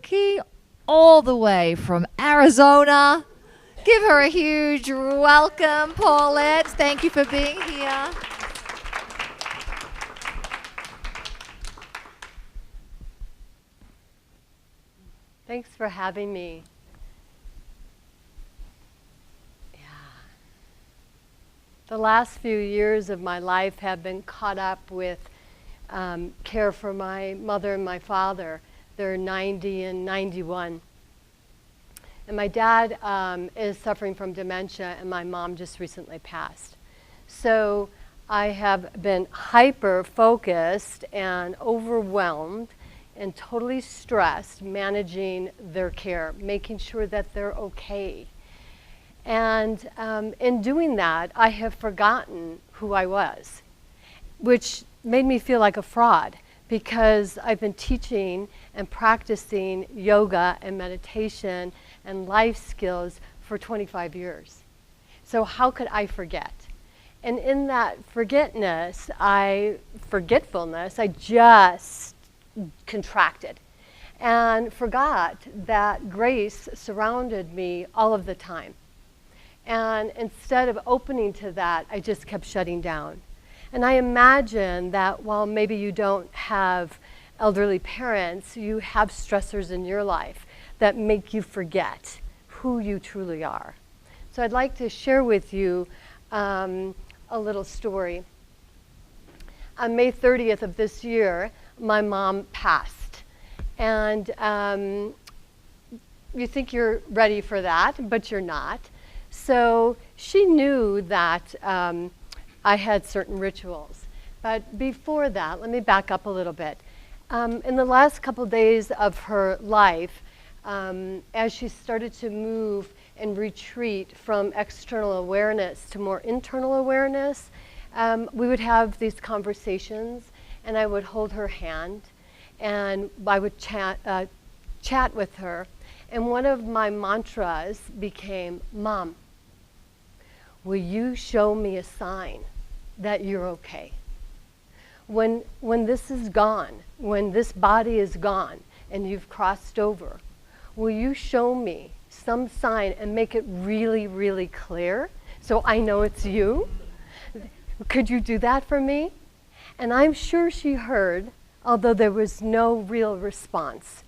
Becky, all the way from Arizona. Give her a huge welcome, Paulette. Thank you for being here. Thanks for having me. Yeah. The last few years of my life have been caught up with care for my mother and my father. They're 90 and 91. And my dad is suffering from dementia, and my mom just recently passed. So I have been hyper-focused and overwhelmed and totally stressed managing their care, making sure that they're okay. And in doing that, I have forgotten who I was, which made me feel like a fraud, because I've been teaching and practicing yoga and meditation and life skills for 25 years. So how could I forget? And in that forgetfulness, I just contracted and forgot that grace surrounded me all of the time. And instead of opening to that, I just kept shutting down. And I imagine that while maybe you don't have elderly parents, you have stressors in your life that make you forget who you truly are. So I'd like to share with you a little story. On May 30th of this year, my mom passed. And you think you're ready for that, but you're not. So she knew that I had certain rituals. But before that, let me back up a little bit. In the last couple days of her life, as she started to move and retreat from external awareness to more internal awareness, we would have these conversations, and I would hold her hand, and I would chat with her. And one of my mantras became, "Mom, will you show me a sign that you're okay? When this is gone, when this body is gone and you've crossed over, will you show me some sign and make it really, really clear so I know it's you? Could you do that for me?" And I'm sure she heard, although there was no real response.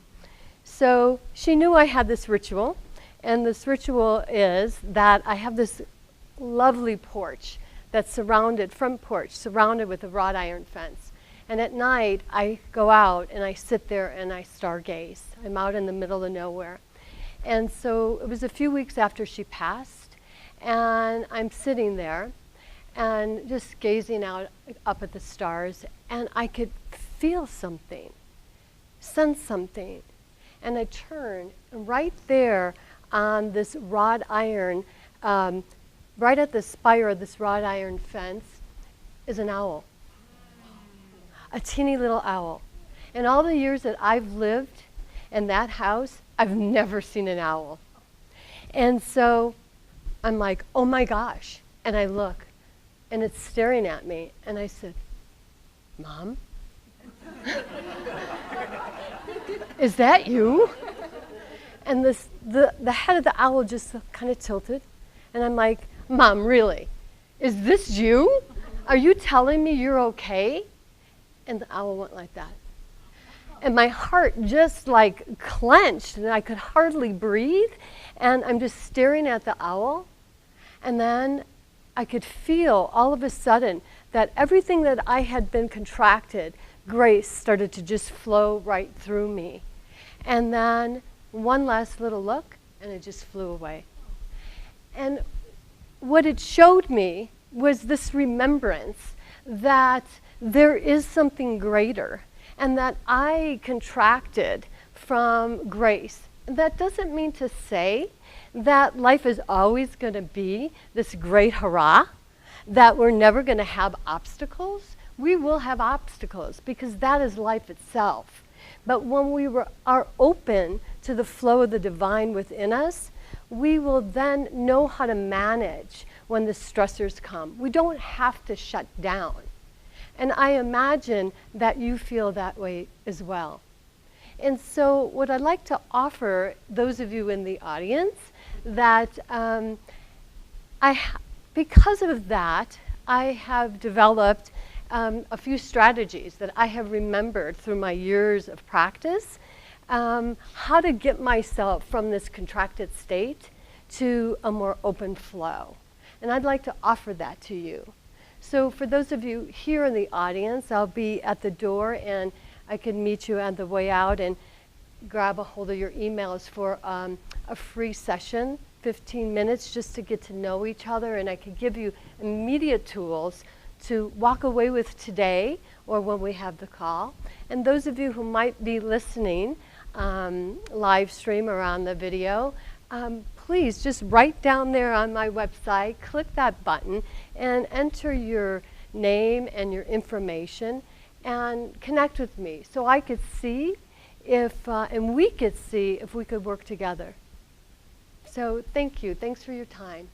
So she knew I had this ritual, and this ritual is that I have this lovely porch that's front porch, surrounded with a wrought iron fence. And at night, I go out and I sit there and I stargaze. I'm out in the middle of nowhere. And so it was a few weeks after she passed, and I'm sitting there and just gazing out up at the stars, and I could feel something, sense something. And I turned, and right there on this wrought iron, right at the spire of this wrought iron fence, is an owl. A teeny little owl. In all the years that I've lived in that house, I've never seen an owl. And so I'm like, oh my gosh. And I look, and it's staring at me. And I said, "Mom? Is that you?" And the head of the owl just kind of tilted. And I'm like, "Mom, really? Is this you? Are you telling me you're okay?" And the owl went like that. And my heart just like clenched, and I could hardly breathe. And I'm just staring at the owl. And then I could feel all of a sudden that everything that I had been contracted, grace started to just flow right through me. And then one last little look, and it just flew away. And what it showed me was this remembrance that there is something greater, and that I contracted from grace. That doesn't mean to say that life is always going to be this great hurrah, that we're never going to have obstacles. We will have obstacles, because that is life itself. But when we are open to the flow of the divine within us, we will then know how to manage when the stressors come. We don't have to shut down. And I imagine that you feel that way as well. And so what I'd like to offer those of you in the audience that because of that, I have developed a few strategies that I have remembered through my years of practice, how to get myself from this contracted state to a more open flow. And I'd like to offer that to you. So for those of you here in the audience, I'll be at the door and I can meet you on the way out and grab a hold of your emails for a free session, 15 minutes just to get to know each other, and I can give you immediate tools to walk away with today or when we have the call. And those of you who might be listening live stream or on the video, please just write down there on my website, click that button and enter your name and your information and connect with me so I could see if, and we could see if we could work together. So thank you. Thanks for your time.